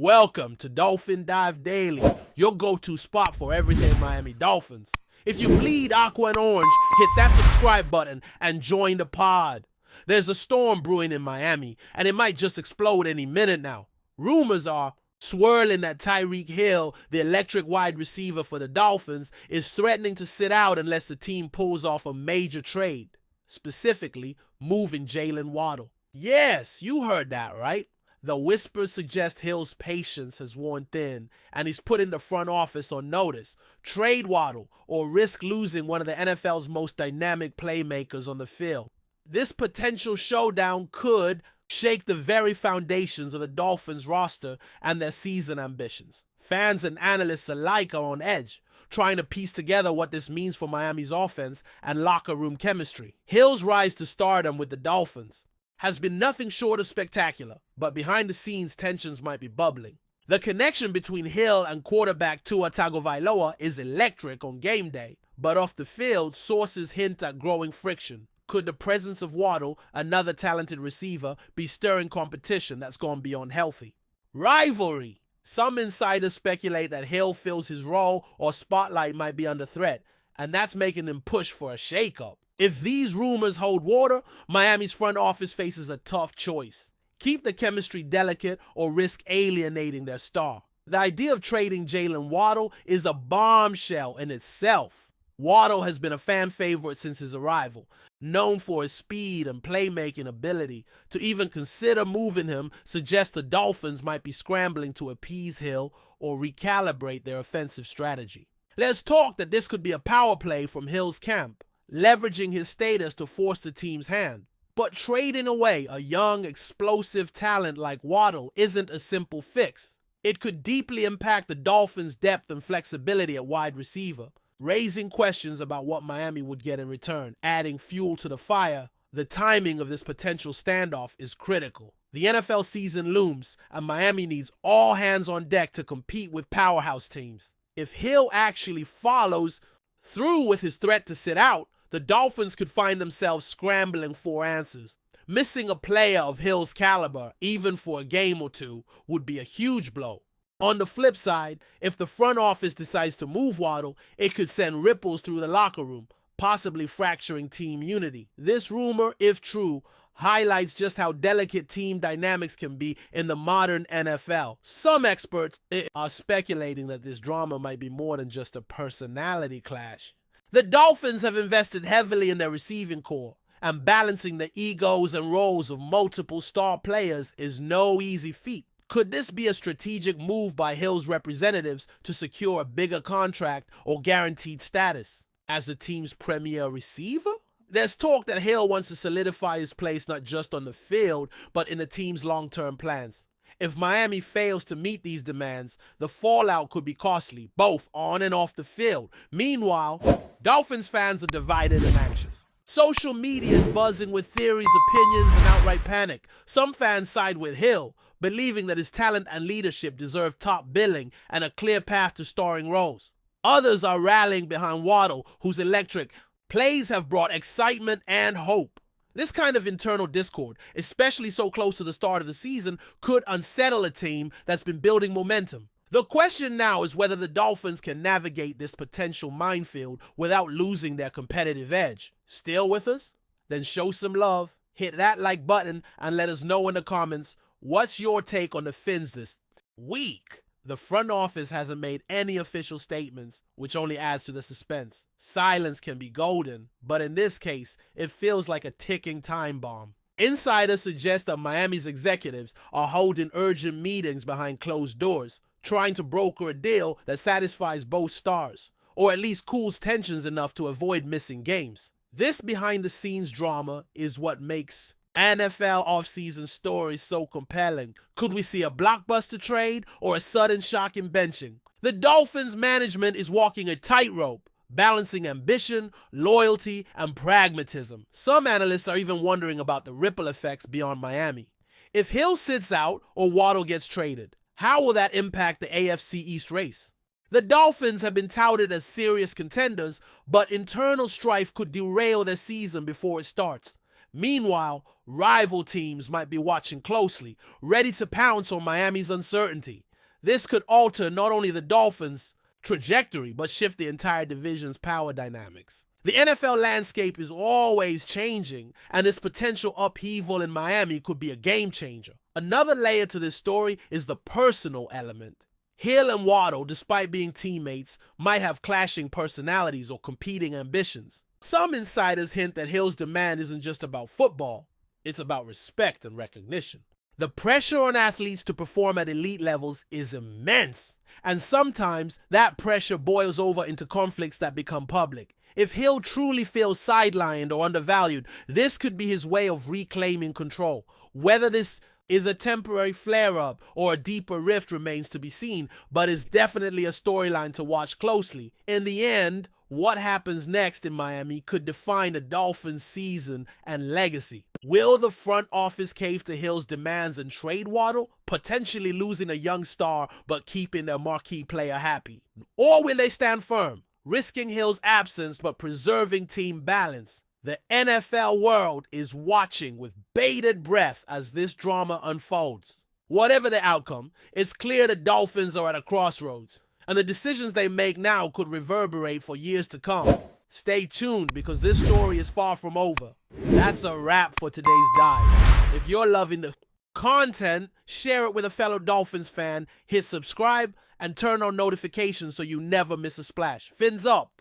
Welcome to Dolphin Dive Daily, your go-to spot for everything Miami Dolphins. If you bleed aqua and orange, hit that subscribe button and join the pod. There's a storm brewing in Miami, and it might just explode any minute now. Rumors are swirling that Tyreek Hill, the electric wide receiver for the Dolphins, is threatening to sit out unless the team pulls off a major trade, specifically moving Jalen Waddle. Yes, you heard that right. The whispers suggest Hill's patience has worn thin, and he's putting the front office on notice. Trade Waddle or risk losing one of the NFL's most dynamic playmakers on the field. This potential showdown could shake the very foundations of the Dolphins roster and their season ambitions. Fans and analysts alike are on edge, trying to piece together what this means for Miami's offense and locker room chemistry. Hill's rise to stardom with the Dolphins has been nothing short of spectacular, but behind the scenes tensions might be bubbling. The connection between Hill and quarterback Tua Tagovailoa is electric on game day, but off the field, sources hint at growing friction. Could the presence of Waddle, another talented receiver, be stirring competition that's gone beyond healthy? Rivalry! Some insiders speculate that Hill fills his role or spotlight might be under threat, and that's making him push for a shakeup. If these rumors hold water, Miami's front office faces a tough choice. Keep the chemistry delicate or risk alienating their star. The idea of trading Jalen Waddle is a bombshell in itself. Waddle has been a fan favorite since his arrival, known for his speed and playmaking ability. To even consider moving him suggests the Dolphins might be scrambling to appease Hill or recalibrate their offensive strategy. There's talk that this could be a power play from Hill's camp, leveraging his status to force the team's hand. But trading away a young, explosive talent like Waddle isn't a simple fix. It could deeply impact the Dolphins' depth and flexibility at wide receiver, raising questions about what Miami would get in return. Adding fuel to the fire, the timing of this potential standoff is critical. The NFL season looms, and Miami needs all hands on deck to compete with powerhouse teams. If Hill actually follows through with his threat to sit out, the Dolphins could find themselves scrambling for answers. Missing a player of Hill's caliber, even for a game or two, would be a huge blow. On the flip side, if the front office decides to move Waddle, it could send ripples through the locker room, possibly fracturing team unity. This rumor, if true, highlights just how delicate team dynamics can be in the modern NFL. Some experts are speculating that this drama might be more than just a personality clash. The Dolphins have invested heavily in their receiving core, and balancing the egos and roles of multiple star players is no easy feat. Could this be a strategic move by Hill's representatives to secure a bigger contract or guaranteed status as the team's premier receiver? There's talk that Hill wants to solidify his place not just on the field, but in the team's long-term plans. If Miami fails to meet these demands, the fallout could be costly, both on and off the field. Meanwhile, Dolphins fans are divided and anxious. Social media is buzzing with theories, opinions, and outright panic. Some fans side with Hill, believing that his talent and leadership deserve top billing and a clear path to starring roles. Others are rallying behind Waddle, whose electric plays have brought excitement and hope. This kind of internal discord, especially so close to the start of the season, could unsettle a team that's been building momentum. The question now is whether the Dolphins can navigate this potential minefield without losing their competitive edge. Still with us? Then show some love, hit that like button, and let us know in the comments, what's your take on the Fins this week? The front office hasn't made any official statements, which only adds to the suspense. Silence can be golden, but in this case, it feels like a ticking time bomb. Insiders suggest that Miami's executives are holding urgent meetings behind closed doors, trying to broker a deal that satisfies both stars, or at least cools tensions enough to avoid missing games. This behind-the-scenes drama is what makes NFL offseason stories so compelling. Could we see a blockbuster trade or a sudden shocking benching? The Dolphins management is walking a tightrope, balancing ambition, loyalty, and pragmatism. Some analysts are even wondering about the ripple effects beyond Miami. If Hill sits out or Waddle gets traded, how will that impact the AFC East race? The Dolphins have been touted as serious contenders, but internal strife could derail their season before it starts. Meanwhile, rival teams might be watching closely, ready to pounce on Miami's uncertainty. This could alter not only the Dolphins' trajectory, but shift the entire division's power dynamics. The NFL landscape is always changing, and this potential upheaval in Miami could be a game changer. Another layer to this story is the personal element. Hill and Waddle, despite being teammates, might have clashing personalities or competing ambitions. Some insiders hint that Hill's demand isn't just about football, it's about respect and recognition. The pressure on athletes to perform at elite levels is immense, and sometimes that pressure boils over into conflicts that become public. If Hill truly feels sidelined or undervalued, this could be his way of reclaiming control. Whether this is a temporary flare-up or a deeper rift remains to be seen, but is definitely a storyline to watch closely. In the end, what happens next in Miami could define the Dolphins' season and legacy. Will the front office cave to Hill's demands and trade Waddle, potentially losing a young star but keeping their marquee player happy? Or will they stand firm, risking Hill's absence but preserving team balance? The NFL world is watching with bated breath as this drama unfolds. Whatever the outcome, it's clear the Dolphins are at a crossroads, and the decisions they make now could reverberate for years to come. Stay tuned because this story is far from over. That's a wrap for today's dive. If you're loving the content, share it with a fellow Dolphins fan, hit subscribe, and turn on notifications so you never miss a splash. Fins up!